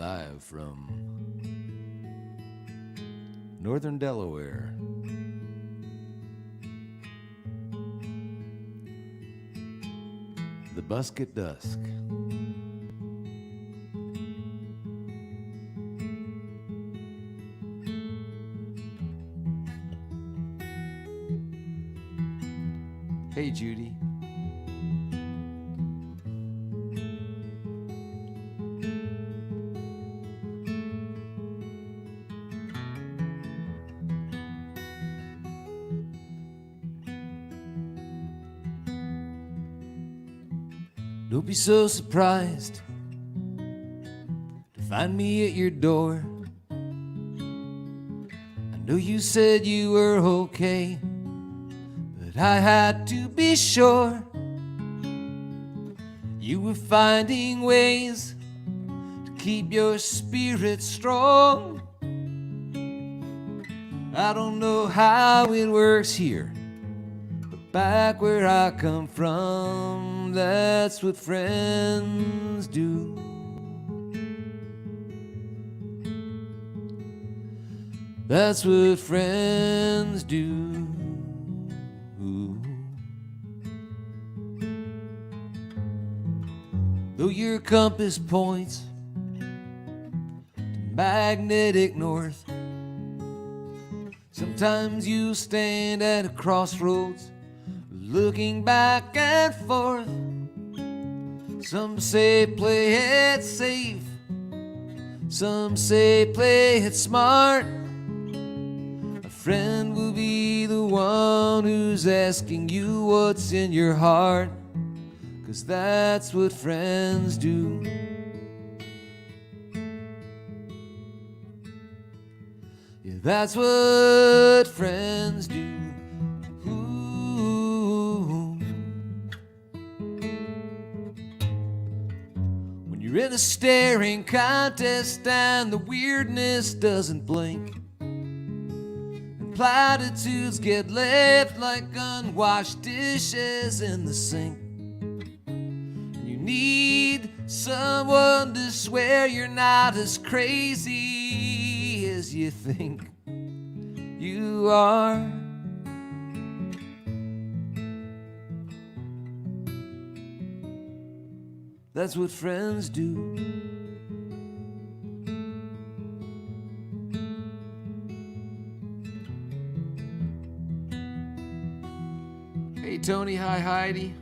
live from northern Delaware. The Busk at Dusk. Hey, Judy. Don't be so surprised to find me at your door. I know you said you were okay, but I had to be sure you were finding ways to keep your spirit strong. I don't know how it works here, but back where I come from, that's what friends do. That's what friends do. Though your compass points to magnetic north, sometimes you stand at a crossroads looking back and forth. Some say play it safe, some say play it smart. A friend will be the one who's asking you what's in your heart, 'cause that's what friends do. Yeah, that's what friends do. Ooh. When you're in a staring contest and the weirdness doesn't blink, and platitudes get left like unwashed dishes in the sink, you need someone to swear you're not as crazy as you think you are. That's what friends do. Hey Tony, hi Heidi.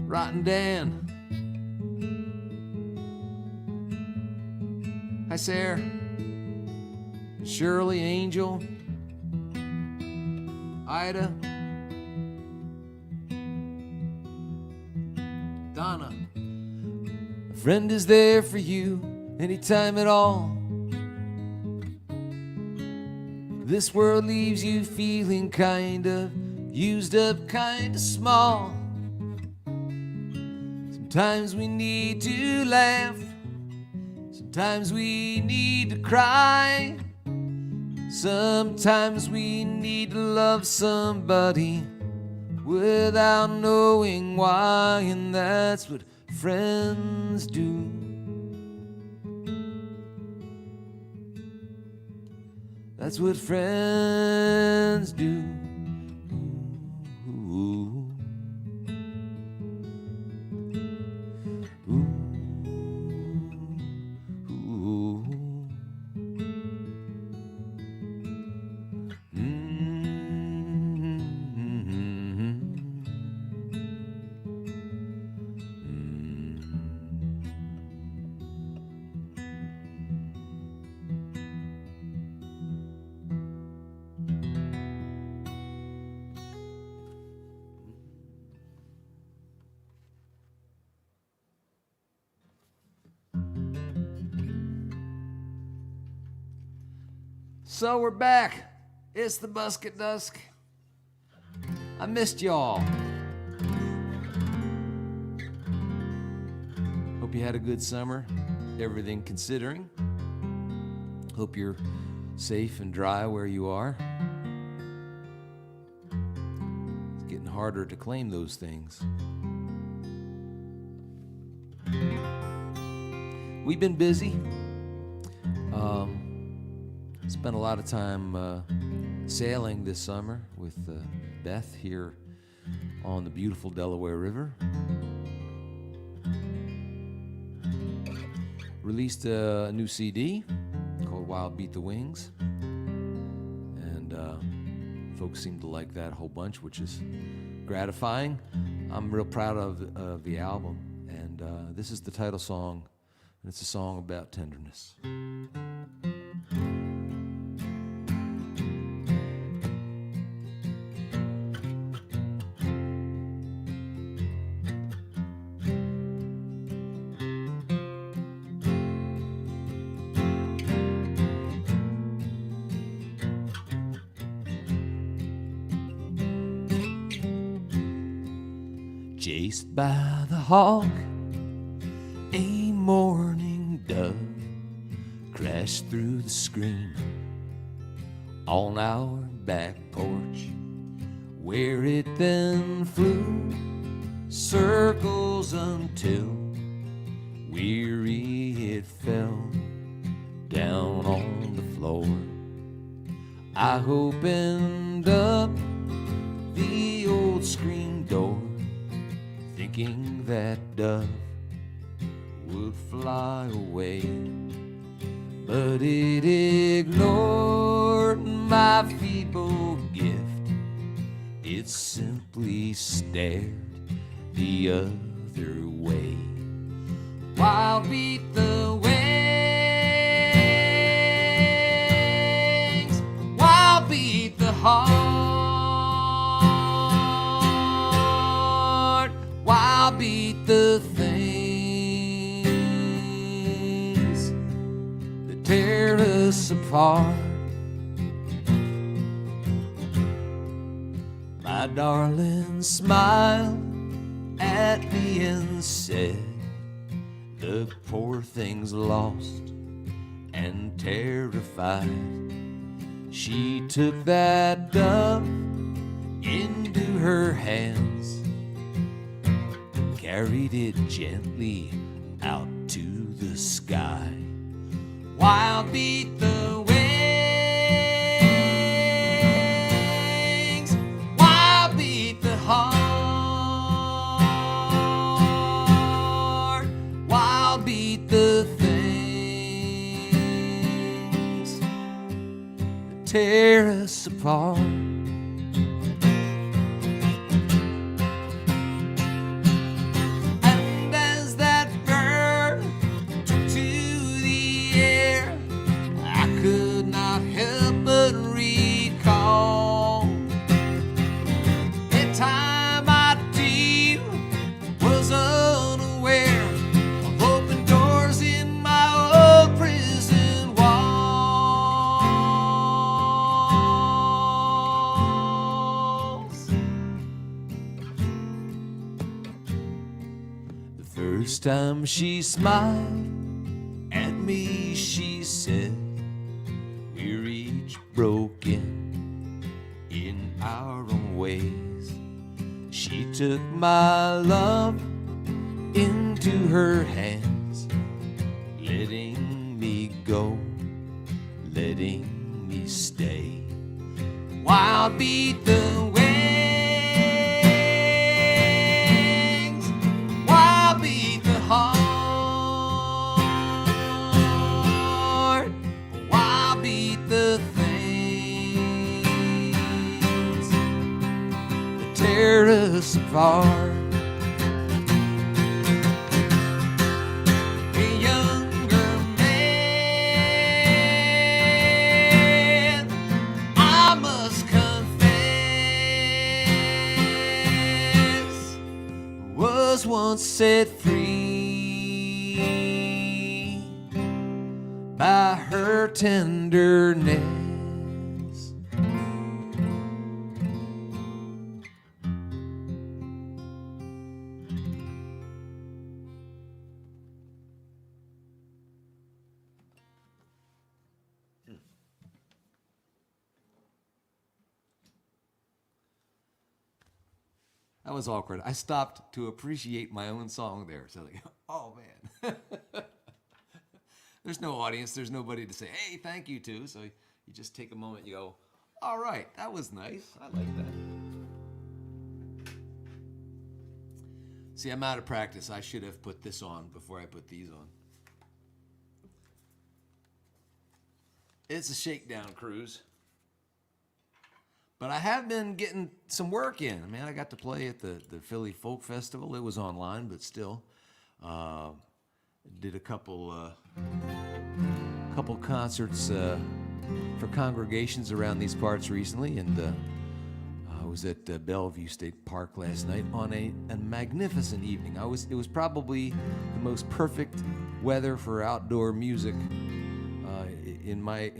Rotten Dan. Hi Sarah. Shirley, Angel, Ida, Donna. A friend is there for you anytime at all. This world leaves you feeling kind of used up, kind of small. Sometimes we need to laugh, sometimes we need to cry, sometimes we need to love somebody without knowing why, and that's what friends do. That's what friends do. Ooh. Ooh. Ooh. So we're back. It's the Busk at Dusk. I missed y'all. Hope you had a good summer, everything considering. Hope you're safe and dry where you are. It's getting harder to claim those things. We've been busy. Spent a lot of time sailing this summer with Beth here on the beautiful Delaware River. Released a new CD called Wild Beat the Wings. And folks seem to like that a whole bunch, which is gratifying. I'm real proud of the album. And this is the title song. And it's a song about tenderness. Chased by the hawk, a morning dove crashed through the screen on our back porch, where it then flew circles until weary it fell down on the floor. I opened up the old screen door, thinking that dove would fly away, but it ignored my feeble gift. It simply stared the other way. Wild beat the wings, wild beat the heart, wild beat the things that tear us apart. My darling smiled at me and said, the poor thing's lost and terrified. She took that dove into her hands, carried it gently out to the sky. Wild beat the wings, wild beat the heart, wild beat the things that tear us apart. First time she smiled at me, she said, we're each broken in our own ways. She took my love into her hands, letting me go, letting me stay. Wild beat the wings, heart, wild beat the things that tear us apart. A younger man, I must confess, was once set free by her tenderness. That was awkward. I stopped to appreciate my own song there. So like, oh man. There's no audience. There's nobody to say, hey, thank you to. So you just take a moment. You go, all right, that was nice. I like that. See, I'm out of practice. I should have put this on before I put these on. It's a shakedown cruise. But I have been getting some work in. I mean, I got to play at the Philly Folk Festival. It was online, but still. Did a couple concerts for congregations around these parts recently, and I was at Bellevue State Park last night on a magnificent evening. It was probably the most perfect weather for outdoor music in my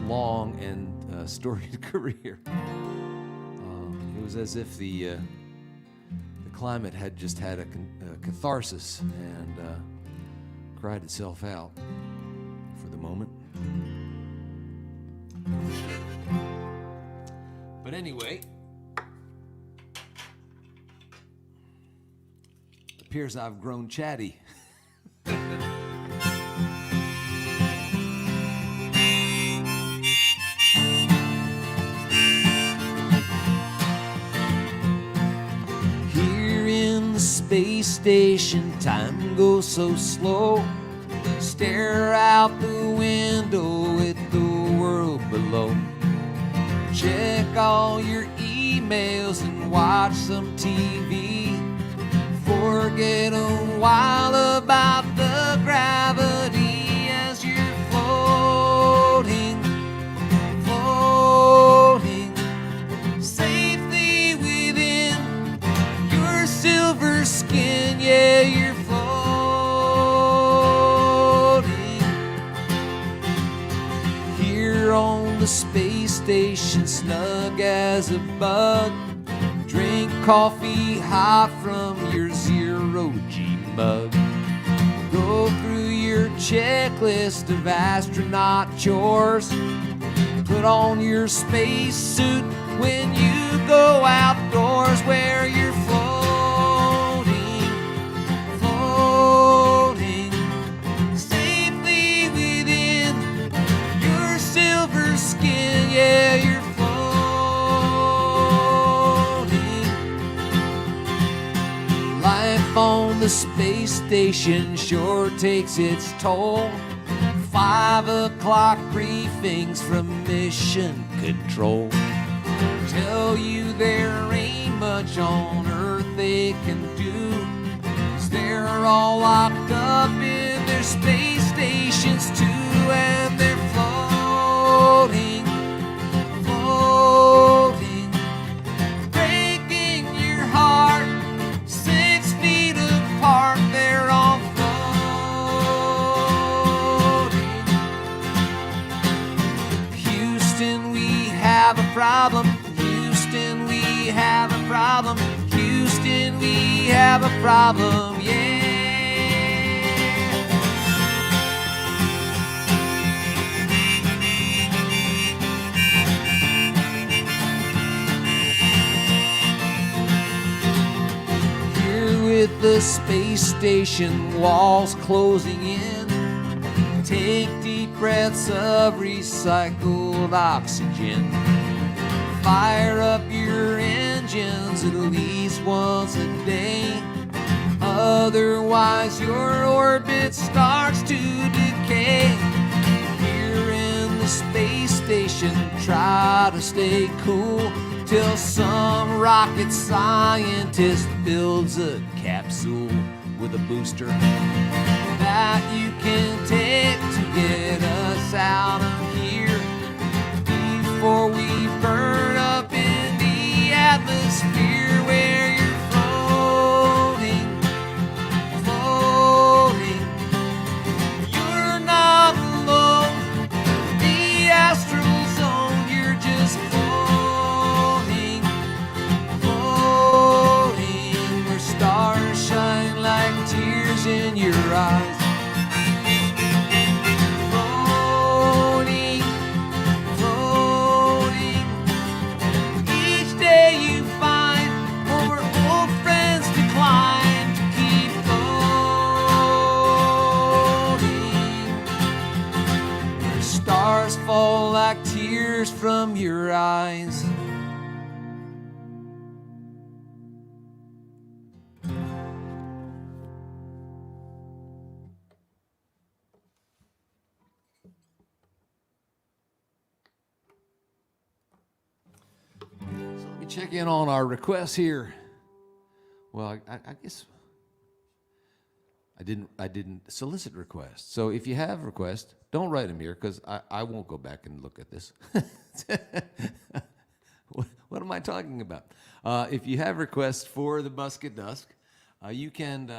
long and storied career. It was as if the climate had just had a catharsis and cried itself out for the moment. But anyway, appears I've grown chatty. Space station, time goes so slow. Stare out the window at the world below. Check all your emails and watch some TV. Forget a while about the gravity as you're floating, floating safely within your silver skin. Yeah, you're floating here on the space station, snug as a bug. Drink coffee hot from your zero-G mug. Go through your checklist of astronaut chores. Put on your space suit when you go outdoors, where you're floating, floating safely within your silver skin. Yeah, you're on the space station sure takes its toll. 5 o'clock briefings from mission control tell you there ain't much on Earth they can do, 'cause they're all locked up in their space stations too, and they're floating, floating, breaking your heart. They're all floating. Houston, we have a problem. Houston, we have a problem. Houston, we have a problem, yeah. With the space station walls closing in, take deep breaths of recycled oxygen. Fire up your engines at least once a day, otherwise your orbit starts to decay. Here in the space station, try to stay cool till some rocket scientist builds a capsule with a booster that you can take to get us out of here before we burn up in the atmosphere, where you're floating, floating. You're not alone. The astral zone, you're just floating, floating, where stars shine like tears in your eyes. Floating from your eyes. So let me check in on our requests here. Well, I guess I didn't solicit requests. So if you have requests, don't write them here because I won't go back and look at this. What am I talking about? If you have requests for the Busk at Dusk, you can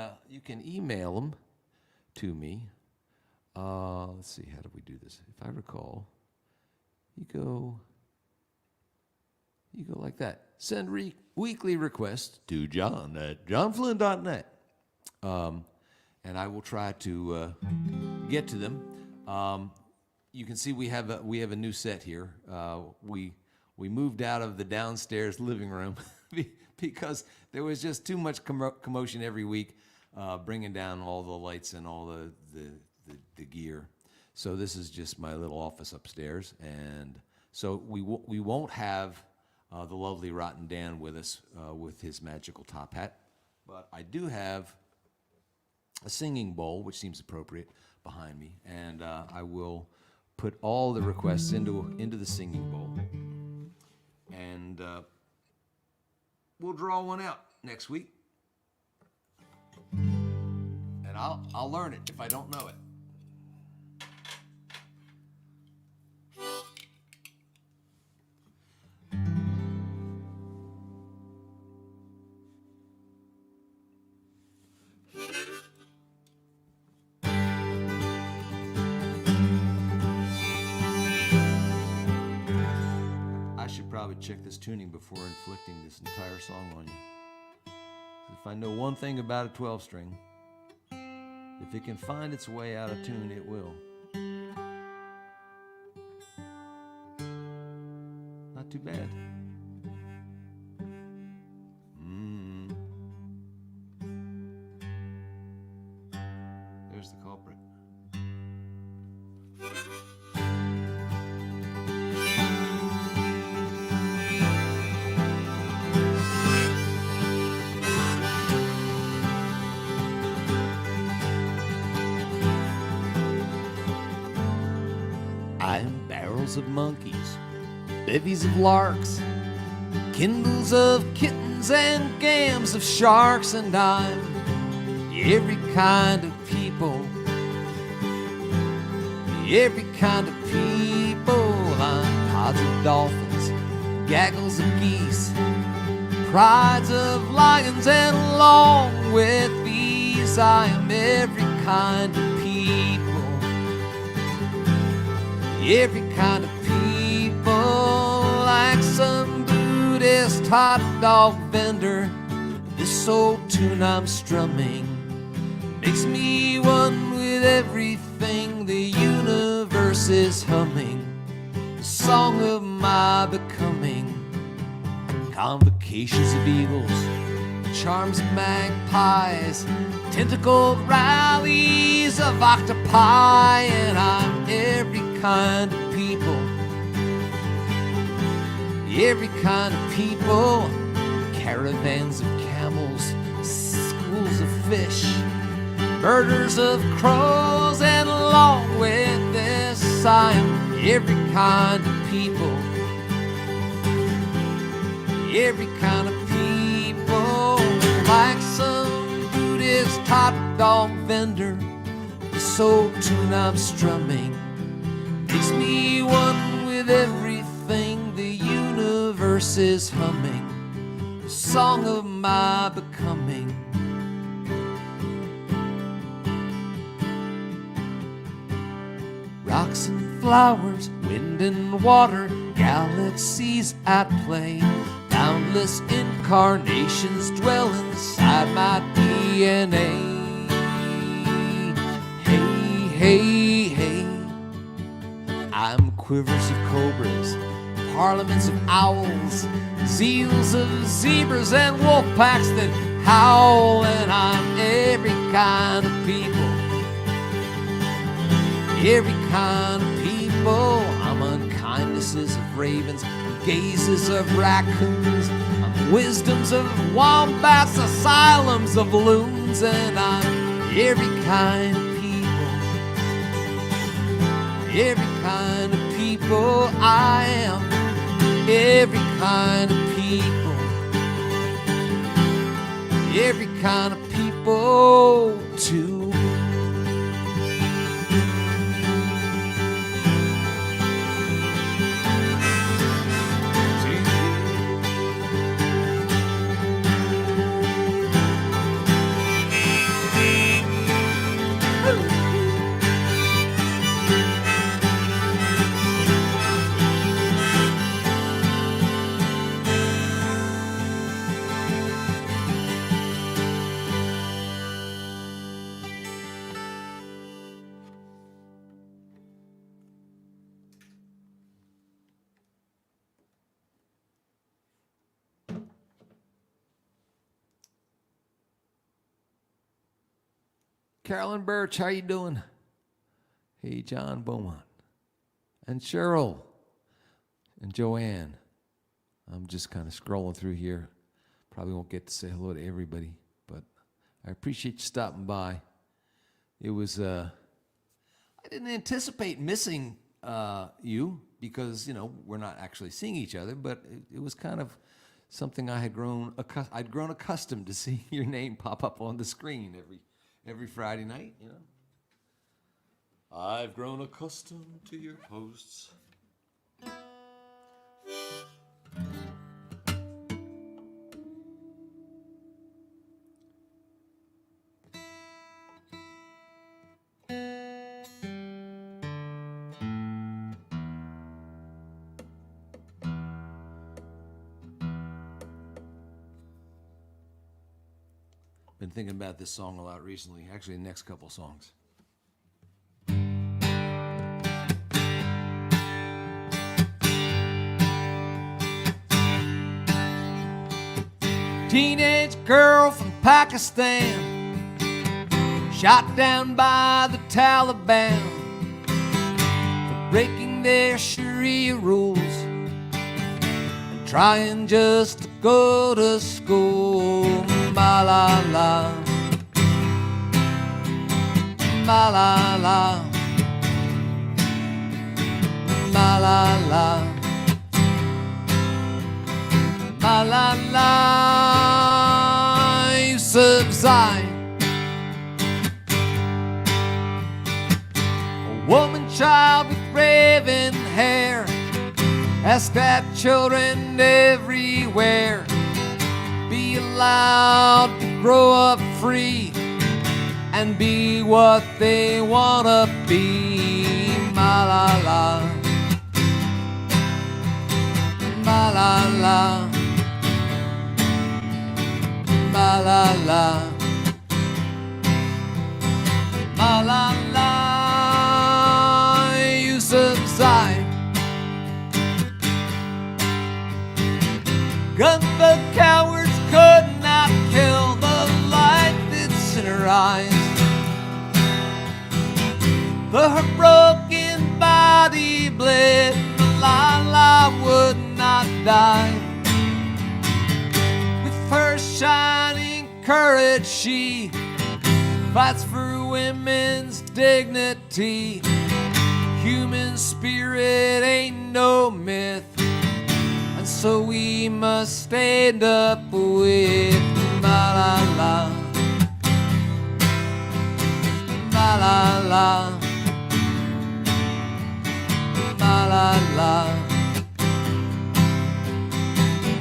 email them to me. Let's see, how do we do this? If I recall, you go like that. Send weekly requests to John at johnflynn.net. And I will try to get to them. You can see we have a new set here. We moved out of the downstairs living room because there was just too much commotion every week, bringing down all the lights and all the gear. So this is just my little office upstairs, and so we won't have the lovely Rotten Dan with us with his magical top hat, but I do have a singing bowl, which seems appropriate, behind me, and I will put all the requests into the singing bowl, and we'll draw one out next week, and I'll learn it if I don't know it. Probably check this tuning before inflicting this entire song on you. If I know one thing about a 12-string, if it can find its way out of tune, it will. Not too bad. There's the culprit. Of monkeys, bevies of larks, kindles of kittens and gams of sharks, and I'm every kind of people, every kind of people. I'm pods of dolphins, gaggles of geese, prides of lions, and along with these I am every kind of people. Every kind of people, like some Buddhist hot dog vendor. This old tune I'm strumming makes me one with everything. The universe is humming the song of my becoming. Convocations of eagles, charms of magpies, tentacled rallies of octopi, and I'm every kind of people, every kind of people. Caravans of camels, schools of fish, murders of crows, and along with this I am every kind of people, every kind of people. Like some Buddhist hot dog vendor, this old tune I'm strumming makes me one with everything. The universe is humming the song of my becoming. Rocks and flowers, wind and water, galaxies at play, boundless incarnations dwell inside my DNA. Hey, hey, hey, I'm quivers of cobras, parliaments of owls, zeals of zebras, and wolf packs that howl, and I'm every kind of people, every kind of people. I'm unkind kindnesses of ravens, gazes of raccoons, wisdoms of wombats, asylums of loons, and I'm every kind of people, every kind of people. I am every kind of people, every kind of people too. Carolyn Birch, how you doing? Hey, John Beaumont. And Cheryl. And Joanne. I'm just kind of scrolling through here. Probably won't get to say hello to everybody, but I appreciate you stopping by. It was, I didn't anticipate missing you because, you know, we're not actually seeing each other, but it was kind of something I'd grown accustomed to seeing your name pop up on the screen every Friday night, you know. I've grown accustomed to your posts. Been thinking about this song a lot recently, actually the next couple songs. Teenage girl from Pakistan, shot down by the Taliban for breaking their Sharia rules and trying just to go to school. Malala, Malala, Malala, Malala Yousafzai. A woman child with raven hair asked that children everywhere be allowed to grow up free and be what they wanna be. Malala, Malala, Malala, Malala Yousafzai. Gunther cowards could not kill the light that's in her eyes. Her broken body bled, Malala would not die. With her shining courage she fights for women's dignity. Human spirit ain't no myth, and so we must stand up with Malala, Malala, Malala,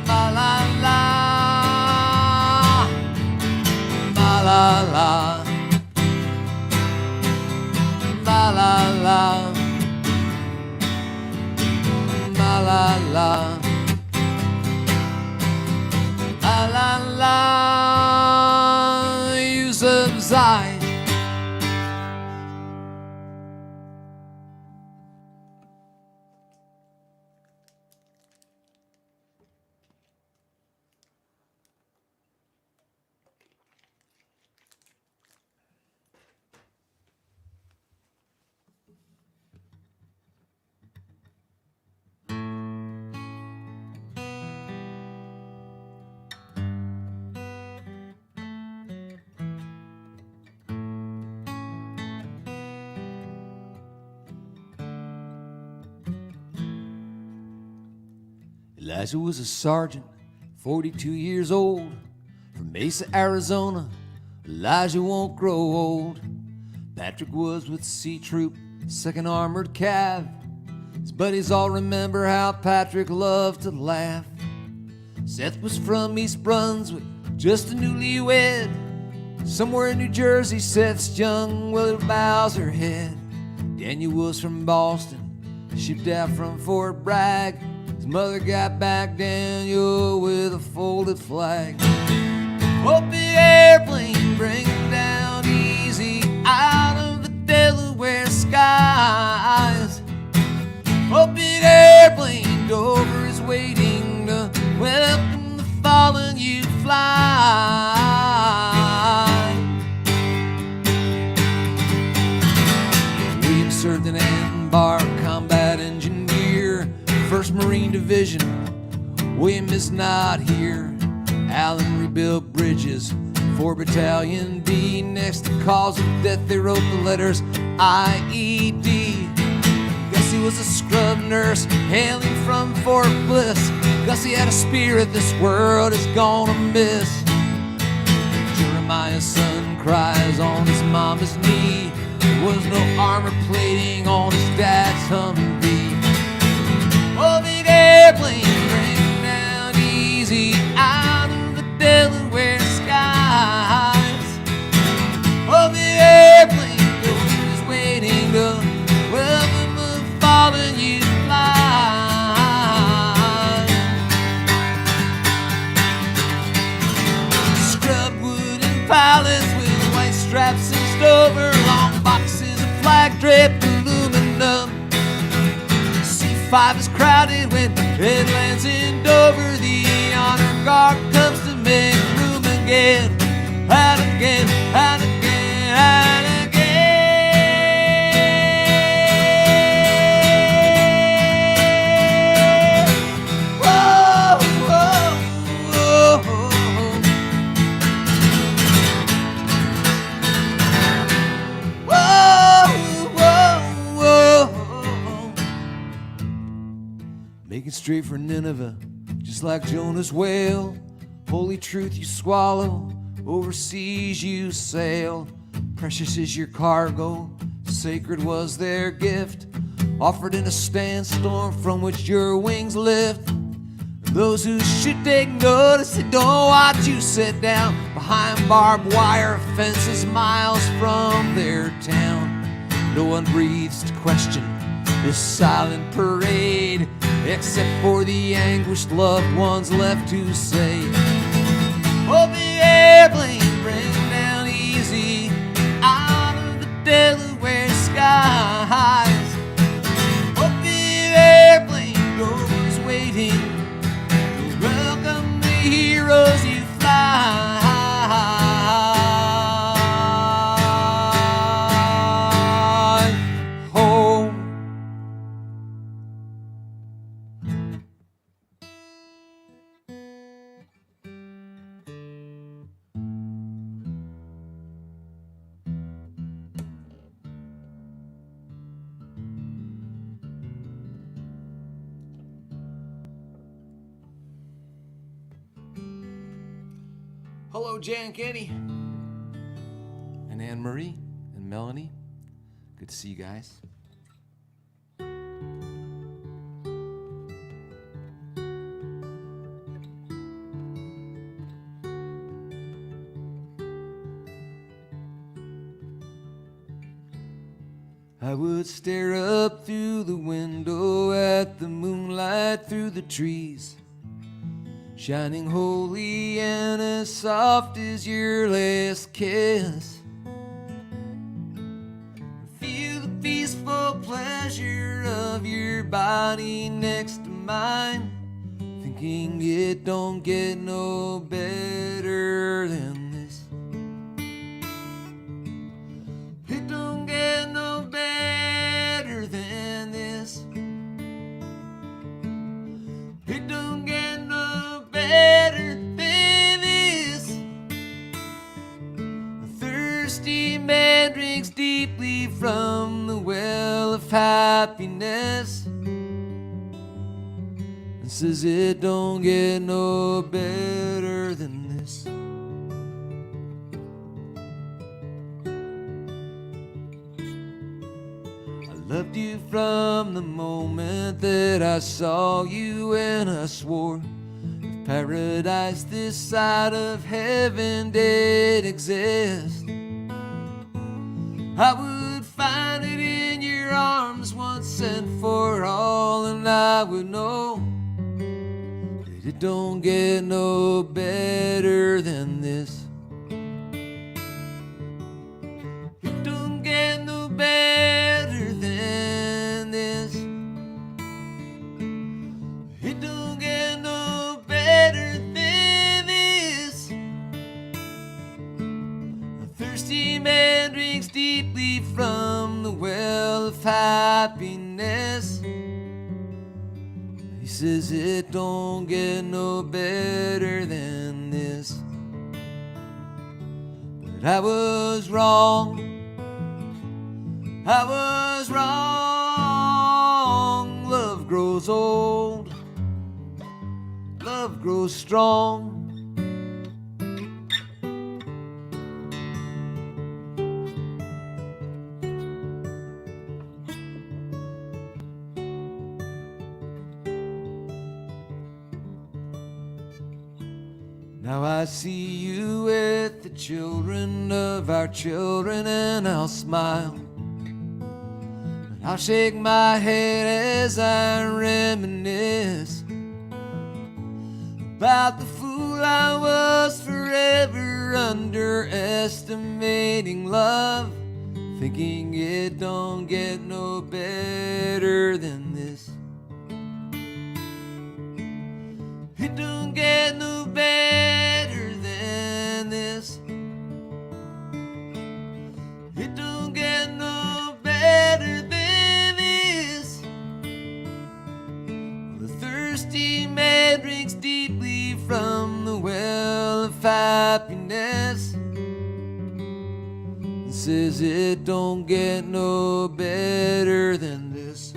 Malala, Malala, Malala, Malala, Malala Yousafzai. Elijah was a sergeant, 42 years old, from Mesa, Arizona. Elijah won't grow old. Patrick was with C Troop, 2nd Armored Cav. His buddies all remember how Patrick loved to laugh. Seth was from East Brunswick, just a newlywed. Somewhere in New Jersey, Seth's young Willie bows her head. Daniel was from Boston, shipped out from Fort Bragg. His mother got back Daniel with a folded flag. Oh, big airplane, bring him down easy out of the Delaware skies. Oh, big airplane, Dover is waiting to welcome the fallen you fly. William served in Anbar, combat engineer, 1st Marine Division. William is not here. Allen rebuilt bridges for Battalion B. Next to cause of death, they wrote the letters IED. Gussie was a scrub nurse hailing from Fort Bliss. Gussie had a spirit this world is gonna miss. Jeremiah's son cries on his mama's knee. There was no armor plating on his dad's Humvee. Oh, big airplane, bring him down easy out of the Delaware skies. Oh, big airplane, Dover is waiting to welcome the fallen you fly. Scrub wooden pilots with white straps cinched over, long boxes of flag draped aluminum. C5 is crowded when it lands in Dover. The honor guard comes to make room again, and again, and again, and again. Whoa, whoa, whoa, whoa, whoa, whoa. Making straight for Nineveh, just like Jonah's whale. Holy truth you swallow, overseas you sail. Precious is your cargo, sacred was their gift, offered in a sandstorm from which your wings lift. Those who should take notice, they don't watch you sit down behind barbed wire fences miles from their town. No one breathes to question this silent parade, except for the anguished loved ones left to say, oh, the airplane, bring down easy out of the Delaware skies. Oh, the airplane, Dover's waiting to welcome the heroes you fly. Hello, Jan Kenny and Anne Marie and Melanie. Good to see you guys. I would stare up through the window at the moonlight through the trees, shining holy and as soft as your last kiss. Feel the peaceful pleasure of your body next to mine, thinking it don't get no better than this. It don't get no better than this. It don't get no better than this. A thirsty man drinks deeply from the well of happiness, and Says it don't get no better than this. I loved you from the moment that I saw you, and I swore if paradise this side of heaven did exist, I would find it in your arms once and for all, and I would know that it don't get no better than this. It don't get no better than this. It don't get no better than this. A thirsty man drinks deeply from the well of happiness. He says it don't get no better than this. But I was wrong. I was wrong. Love grows old. Love grows strong. Now I see you with the children of our children, and I'll smile. But I'll shake my head as I reminisce about the fool I was, forever underestimating love, thinking it don't get no better than this. It don't get no better than this. It don't get no better than this. The thirsty man drinks deeply from the well of happiness and says it don't get no better than this.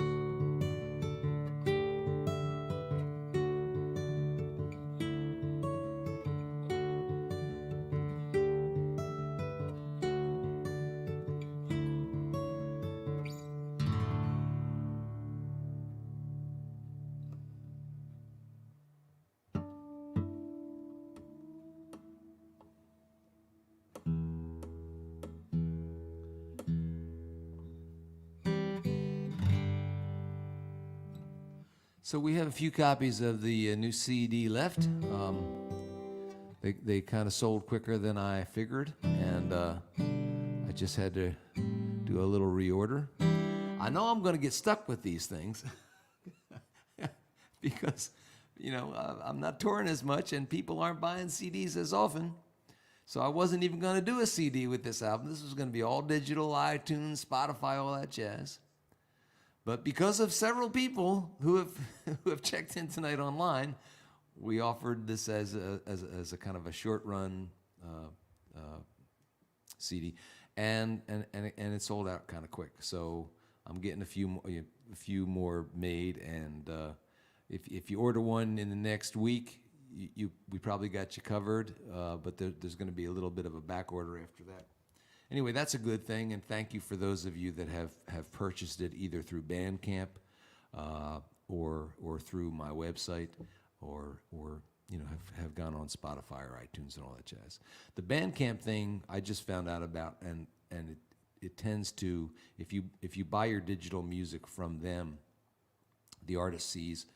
So we have a few copies of the new CD left. They kind of sold quicker than I figured, and I just had to do a little reorder. I know I'm going to get stuck with these things because, you know, I'm not touring as much and people aren't buying CDs as often. So I wasn't even going to do a CD with this album. This was going to be all digital, iTunes, Spotify, all that jazz. But because of several people who have checked in tonight online, we offered this as a kind of a short run CD, and it sold out kind of quick. So I'm getting a few more made, and if you order one in the next week, we probably got you covered. But there's going to be a little bit of a back order after that. Anyway, that's a good thing, and thank you for those of you that have purchased it either through Bandcamp or through my website, or you know have gone on Spotify or iTunes and all that jazz. The Bandcamp thing I just found out about, and it tends to, if you buy your digital music from them, the artist sees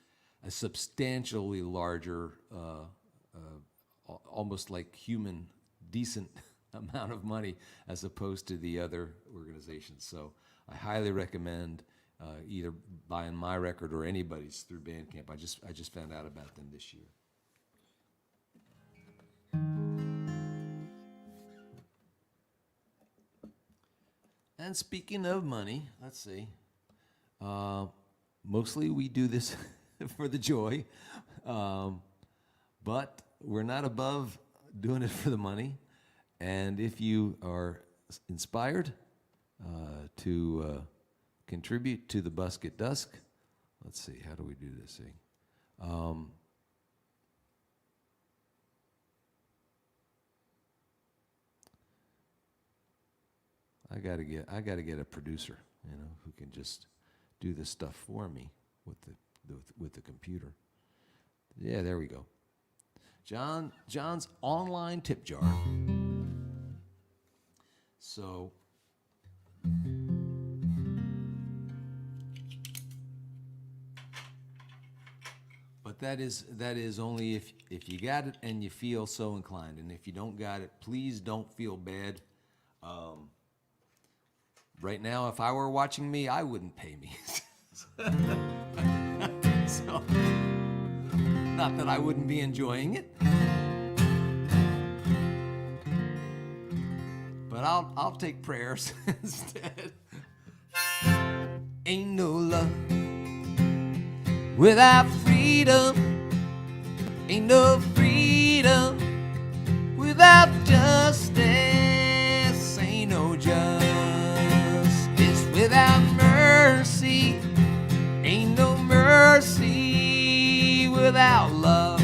a substantially larger, almost like human, decent amount of money as opposed to the other organizations. So I highly recommend either buying my record or anybody's through Bandcamp. I just found out about them this year. And speaking of money, let's see. Mostly we do this for the joy, but we're not above doing it for the money. And if you are inspired to contribute to the Busk at Dusk, let's see, how do we do this thing? Um, I gotta get a producer, who can just do this stuff for me with the computer. Yeah, there we go. John's online tip jar. So but that is only if you got it and you feel so inclined. And if you don't got it, please don't feel bad. Right now, if I were watching me, I wouldn't pay me. So, not that I wouldn't be enjoying it, but I'll take prayers instead. Ain't no love without freedom. Ain't no freedom without justice. Ain't no justice without mercy. Ain't no mercy without love.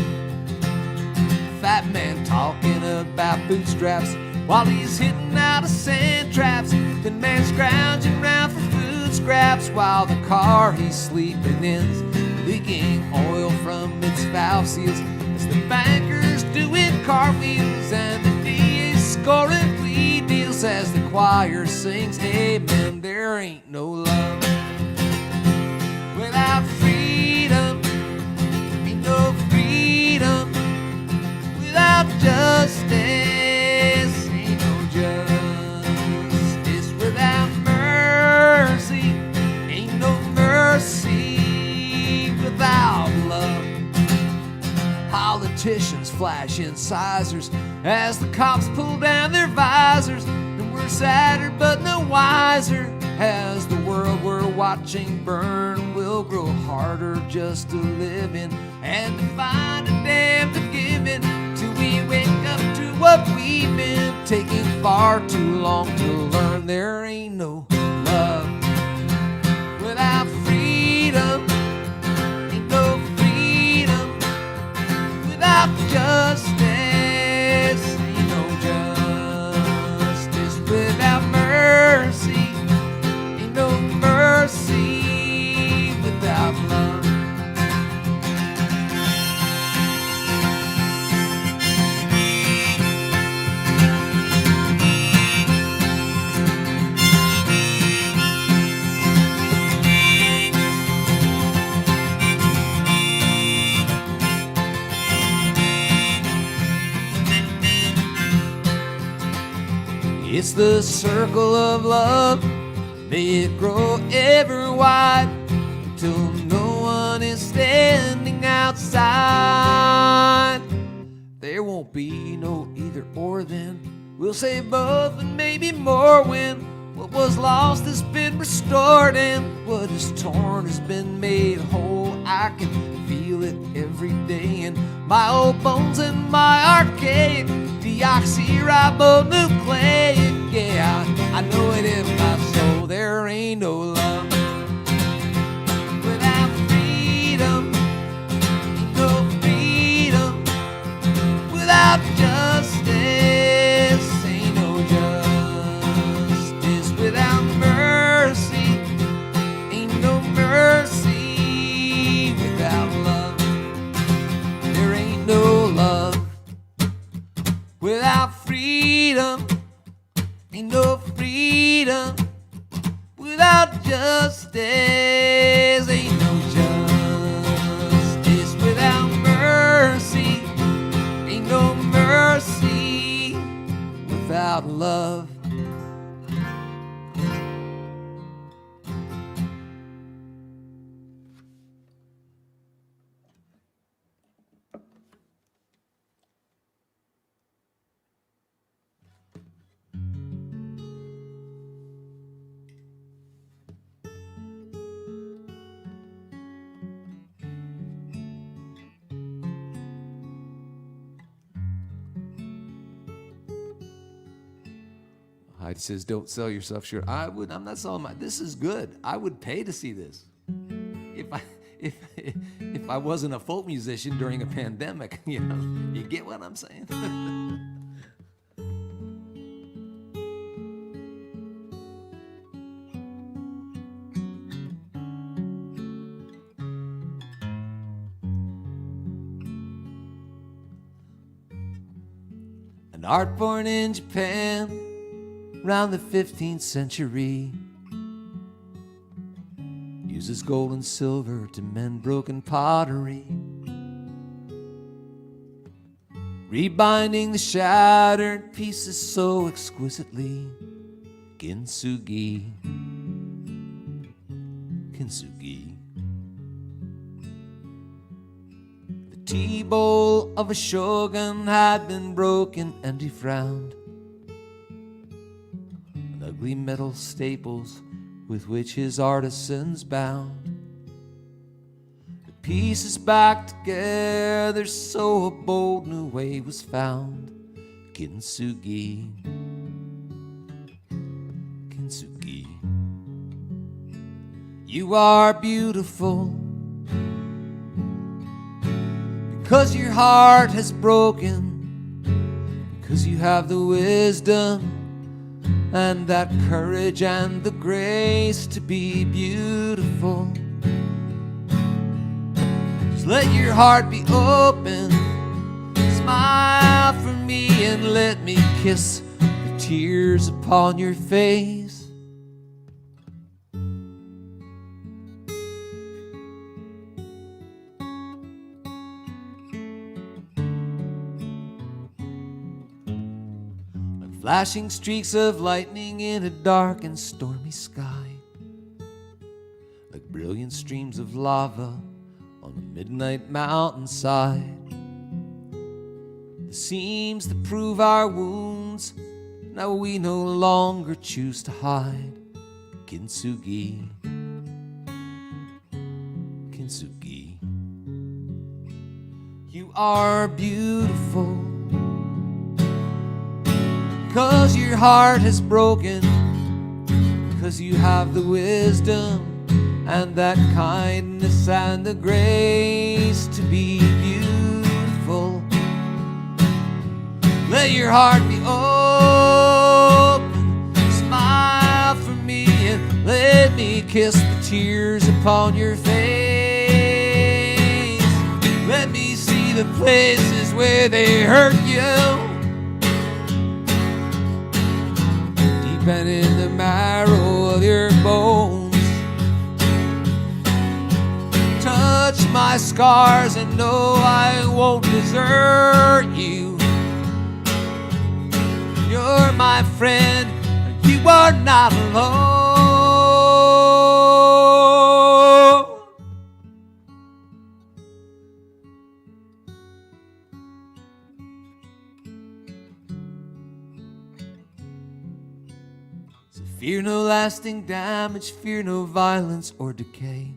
Fat man talking about bootstraps while he's hitting out of sand traps. Thin man scrounging around for food scraps while the car he's sleeping in's leaking oil from its valve seals as the banker's doing cartwheels and the DA's scoring plea deals as the choir sings amen. There ain't no love without freedom. Ain't no freedom without justice. Ain't no justice without mercy. Ain't no mercy without love. Politicians flash incisors as the cops pull down their visors, and we're sadder but no wiser as the world we're watching burn will grow harder just to live in and to find a damn to give in till we wake up to what we've been taking far too long to learn. There ain't no love without freedom. Ain't no freedom without justice. Ain't no justice without mercy. Ain't no mercy without love. It's the circle of love. May it grow ever wide until no one is standing outside. There won't be no either or then. We'll say both and maybe more when what was lost has been restored and what is torn has been made whole. I can feel it every day in my old bones and my arcade deoxyribonucleic. Yeah, I know it in my soul. There ain't no love without freedom. Ain't no freedom without justice. Ain't no justice without mercy. Ain't no mercy without love. There ain't no love without freedom. Ain't no freedom without justice. Ain't no justice without mercy. Ain't no mercy without love. Heidi says, "Don't sell yourself short." I'm not selling my. This is good. I would pay to see this. if I wasn't a folk musician during a pandemic, you know. You get what I'm saying? An art born in Japan around the 15th century uses gold and silver to mend broken pottery, rebinding the shattered pieces so exquisitely. Kintsugi, kintsugi. The tea bowl of a shogun had been broken and he frowned. An ugly metal staples with which his artisans bound the pieces back together, so a bold new way was found. Kintsugi, kintsugi. You are beautiful because your heart has broken, because you have the wisdom and that courage and the grace to be beautiful. Just let your heart be open, smile for me and let me kiss the tears upon your face. Flashing streaks of lightning in a dark and stormy sky, like brilliant streams of lava on a midnight mountainside. The seams that prove our wounds, now we no longer choose to hide. Kintsugi, kintsugi. You are beautiful because your heart has broken, because you have the wisdom and that kindness and the grace to be beautiful. Let your heart be open, smile for me and let me kiss the tears upon your face. Let me see the places where they hurt you, and in the marrow of your bones. Touch my scars and know I won't desert you. You're my friend, and you are not alone. Fear no lasting damage, fear no violence or decay.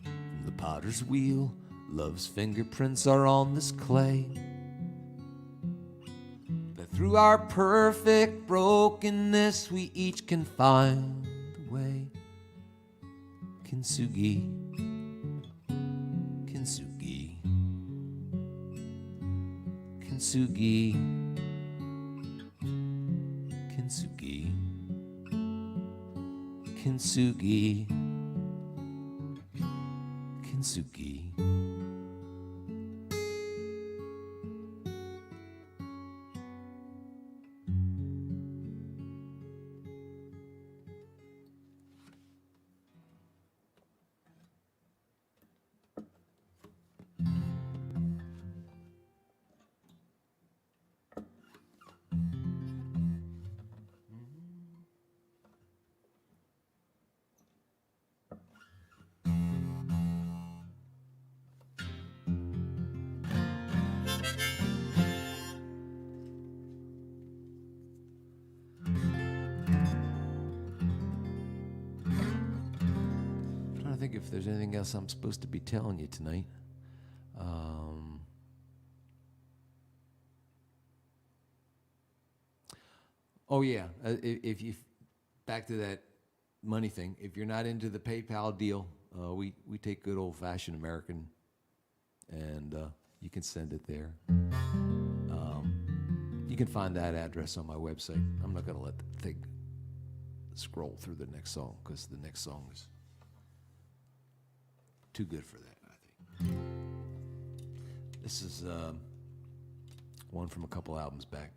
From the potter's wheel, love's fingerprints are on this clay. But through our perfect brokenness, we each can find a way. Kintsugi, kintsugi, kintsugi. Kintsugi, kintsugi, kintsugi. I think if there's anything else I'm supposed to be telling you tonight. Oh yeah, if you back to that money thing. If you're not into the PayPal deal, we take good old-fashioned American, and you can send it there. You can find that address on my website. I'm not going to let the thing scroll through the next song because the next song is too good for that, I think. This is one from a couple albums back.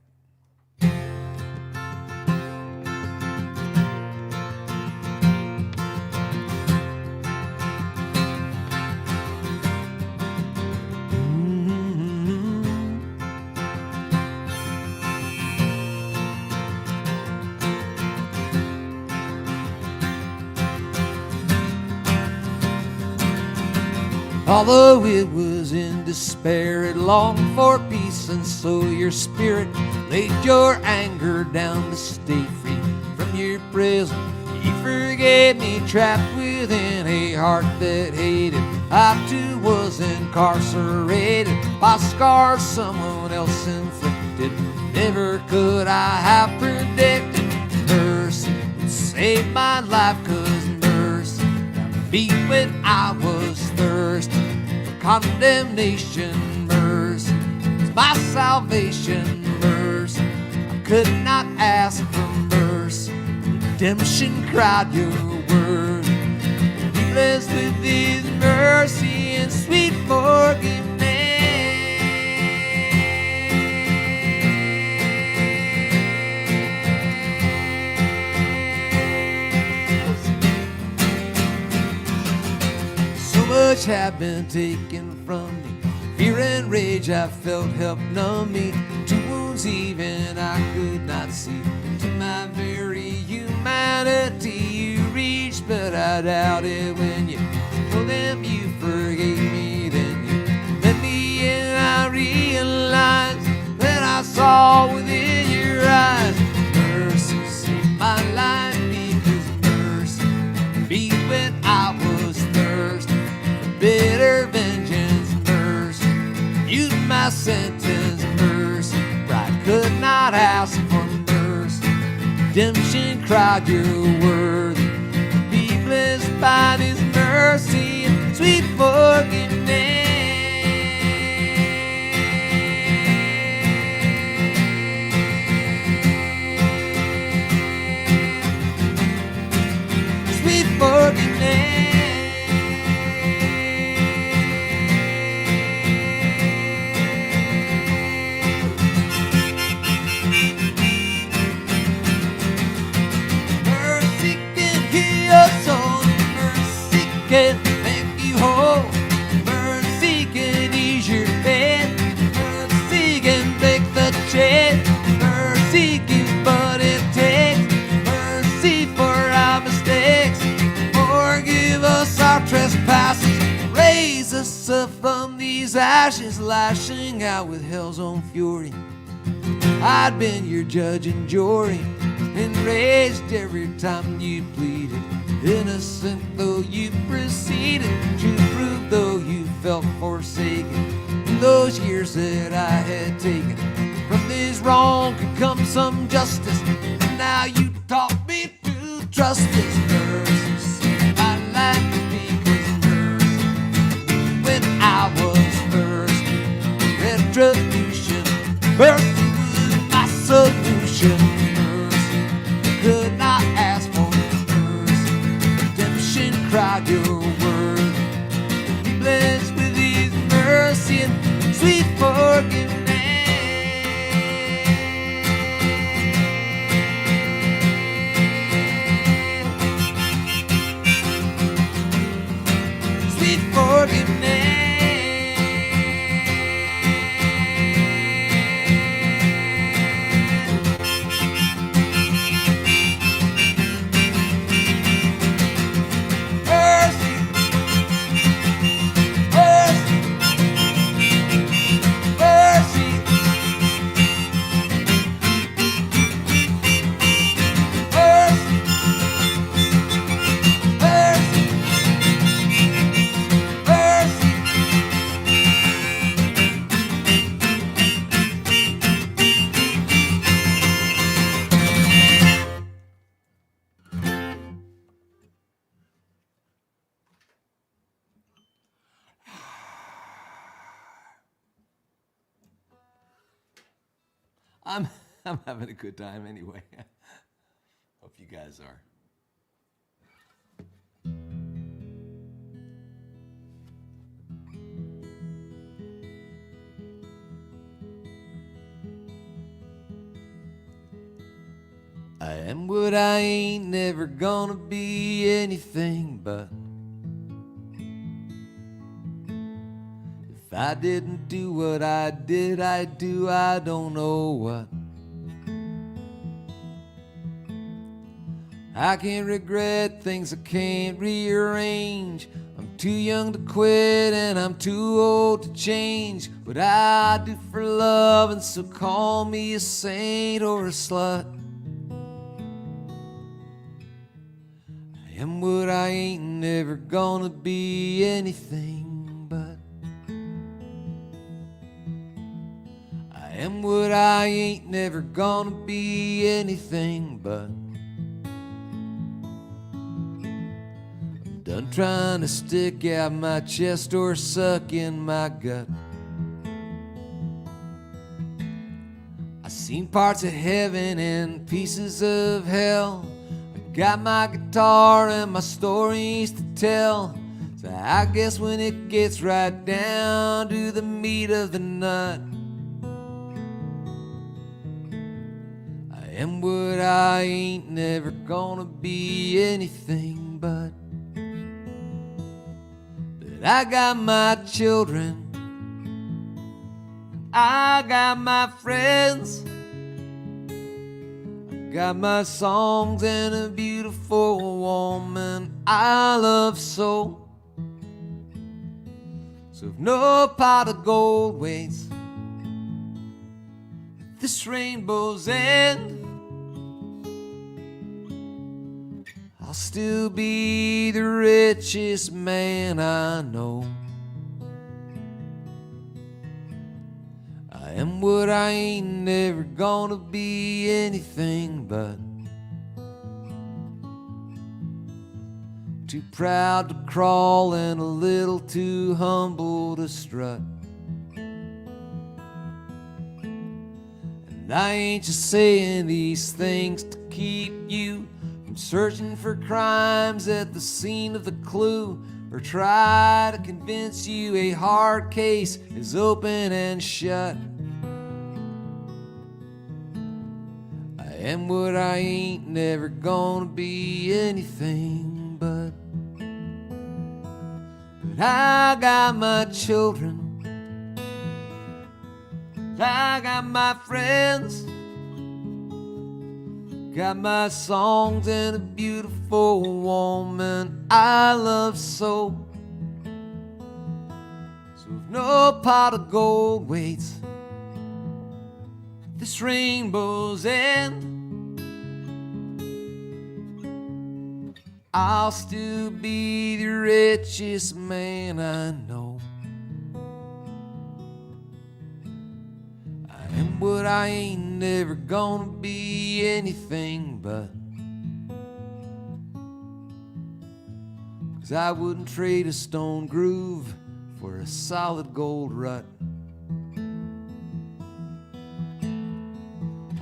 Although it was in despair, it longed for peace, and so your spirit laid your anger down to stay free from your prison. You forgave me, trapped within a heart that hated. I too was incarcerated by scars someone else inflicted. Never could I have predicted mercy would save my life, 'cause mercy got me when I was thirsty. Condemnation, mercy is my salvation, mercy. I could not ask for mercy. Redemption cried your word. Be blessed with His mercy and sweet forgiveness. So much had been taken from me. Fear and rage I felt help numb me. To wounds even I could not see. To my very humanity you reached, but I doubted when you told them you forgave me. Then you met me and I realized that I saw within your eyes. Mercy saved my life, because mercy be when I was thirsty. Bitter vengeance, mercy, used my sentence, mercy, for I could not ask for mercy. Redemption cried you're worthy. Be blessed by His mercy and sweet forgiveness. Sweet forgiveness. Can make you whole. Mercy can ease your pain. Mercy can break the chain. Mercy gives but it takes. Mercy for our mistakes. Forgive us our trespasses. Raise us up from these ashes, lashing out with hell's own fury. I'd been your judge and jury, enraged every time you pleaded. Innocent though you proceeded, true proved though you felt forsaken. In those years that I had taken, from this wrong could come some justice. And now you taught me to trust His mercy. Saved my life because mercy, when I was thirsty. Retribution, mercy was my solution. Mercy, could not ask for cried your word. Be blessed with His mercy and sweet forgiveness. Sweet forgiveness. Mercy, I'm I'm having a good time anyway. Hope you guys are. I am what I ain't, never gonna be anything but. If I didn't do what I did, I'd do I don't know what. I can't regret things I can't rearrange. I'm too young to quit and I'm too old to change. What I do for love, and so call me a saint or a slut. I am what I ain't, never gonna be anything but. I am what I ain't, never gonna be anything but. I'm done trying to stick out my chest or suck in my gut. I've seen parts of heaven and pieces of hell. Got my guitar and my stories to tell. So I guess when it gets right down to the meat of the nut, I am what I ain't, never gonna be anything but. But I got my children, I got my friends, got my songs and a beautiful woman I love so. So if no pot of gold waits at this rainbow's end, I'll still be the richest man I know. I am what I ain't, never gonna be anything but. Too proud to crawl and a little too humble to strut. And I ain't just saying these things to keep you from searching for crimes at the scene of the clue, or try to convince you a hard case is open and shut. I am what I ain't, never gonna be anything but. But I got my children, I got my friends, got my songs and a beautiful woman I love so. So if no pot of gold waits at this rainbow's end, I'll still be the richest man I know. I am what I ain't, never gonna be anything but. 'Cause I wouldn't trade a stone groove for a solid gold rut.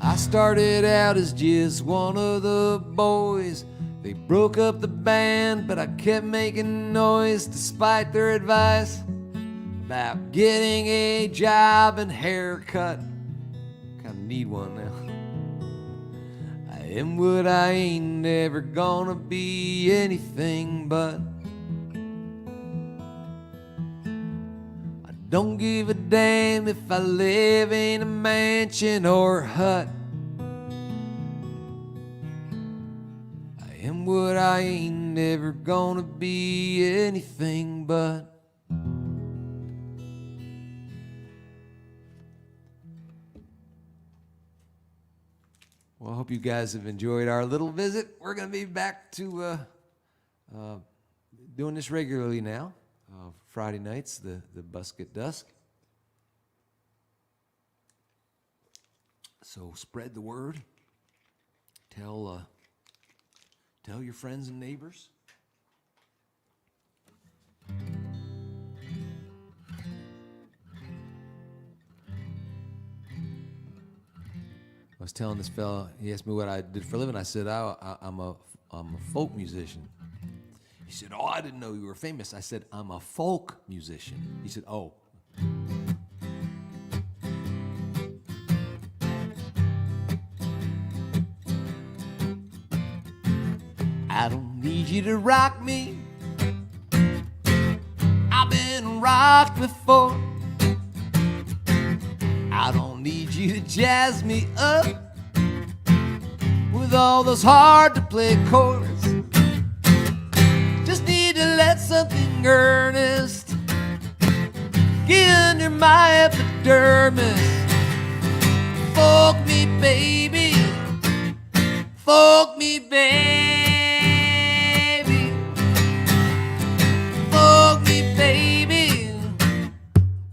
I started out as just one of the boys. They broke up the band, but I kept making noise despite their advice about getting a job and haircut. Kinda need one now. I am what I ain't, never gonna be anything but. I don't give a damn if I live in a mansion or a hut. I am what I ain't, never gonna be anything but. Well, I hope you guys have enjoyed our little visit. We're going to be back to doing this regularly now. Friday nights, the Busk at Dusk. So spread the word. Tell your friends and neighbors. was telling this fella, he asked me what I did for a living. I said, I'm a folk musician. He said, oh, I didn't know you were famous. I said, I'm a folk musician. He said, oh. I don't need you to rock me. I've been rocked before. I don't need you to jazz me up with all those hard to play chords. Just need to let something earnest get under my epidermis. Folk me, baby. Folk me, baby. Folk me, baby.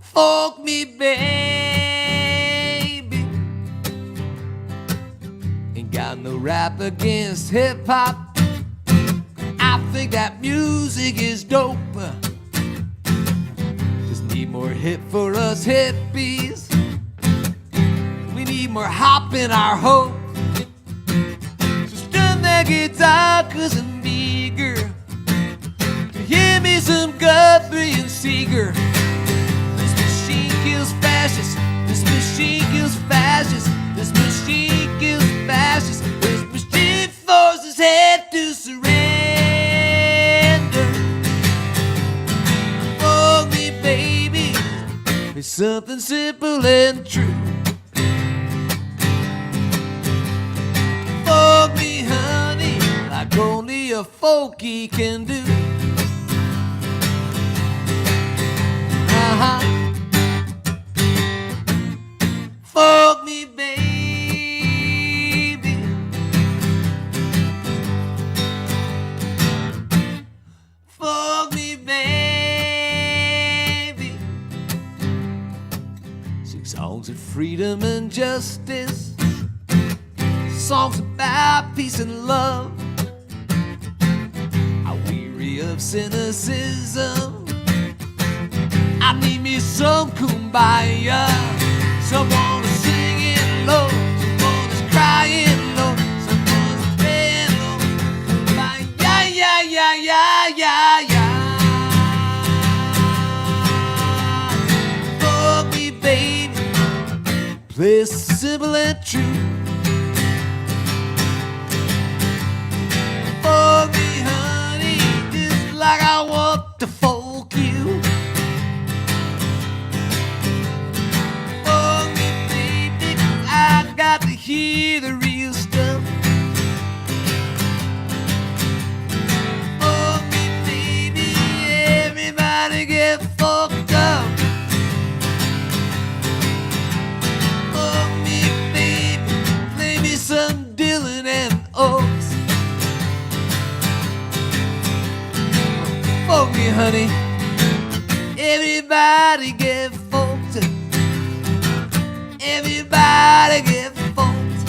Folk me, baby. Ain't got no rap against hip-hop. I think that music is dope. Just need more hip for us hippies. We need more hop in our hope. So strum that guitar 'cause I'm eager to hear me some Guthrie and Seeger. This machine kills fascists. This machine kills fascists. This machine kills fascists. This machine forces head to surrender. Folk me, baby. It's something simple and true. Folk me, honey, like only a folkie can do. Folk me, baby. Folk me, baby. Sing songs of freedom and justice, songs about peace and love. I'm weary of cynicism. I need me some kumbaya. Someone is singing low, someone is crying low, someone is praying low. Kumbaya, yeah, yeah, yeah, yeah, yeah. Folk me, baby. Play simple and true. Folk me, honey, just like I want to folk you. Got to hear the real stuff. Oh, me, baby, everybody get fucked up. Oh, me, baby, play me some Dylan and Oates. Oh, me, honey, everybody get fucked up. Everybody get folked.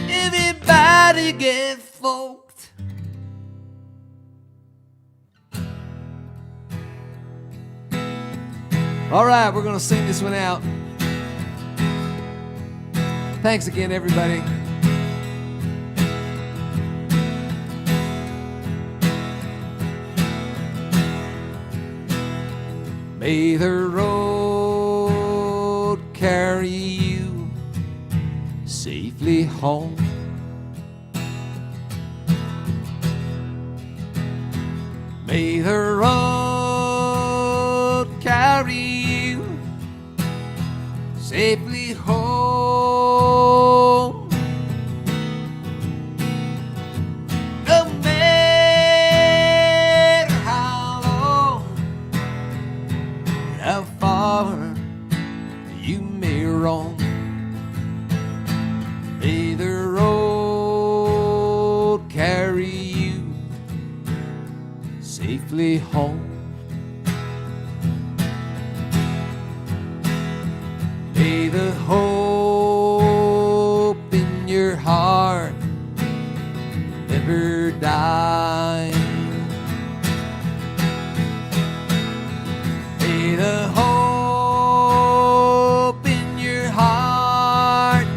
Everybody get folked. All right, we're gonna sing this one out. Thanks again, everybody. May the road carry you safely home. May the road carry you safely home. No matter how long, how far you may roam, may the road carry you safely home. May the hope in your heart never die. May the hope in your heart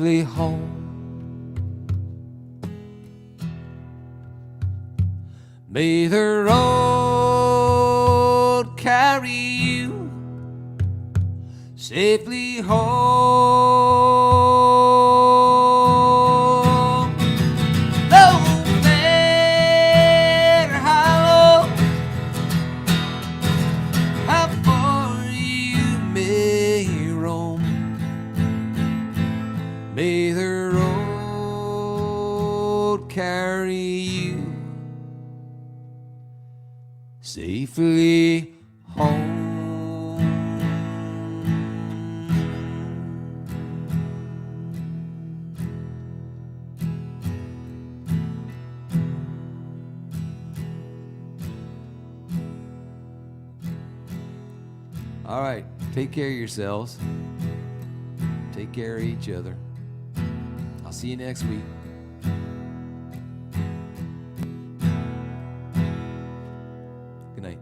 safely home. May the road carry you safely home. No matter how low, how far you may roam, may the road carry you safely home. All right, take care of yourselves. Take care of each other. I'll see you next week. Good night.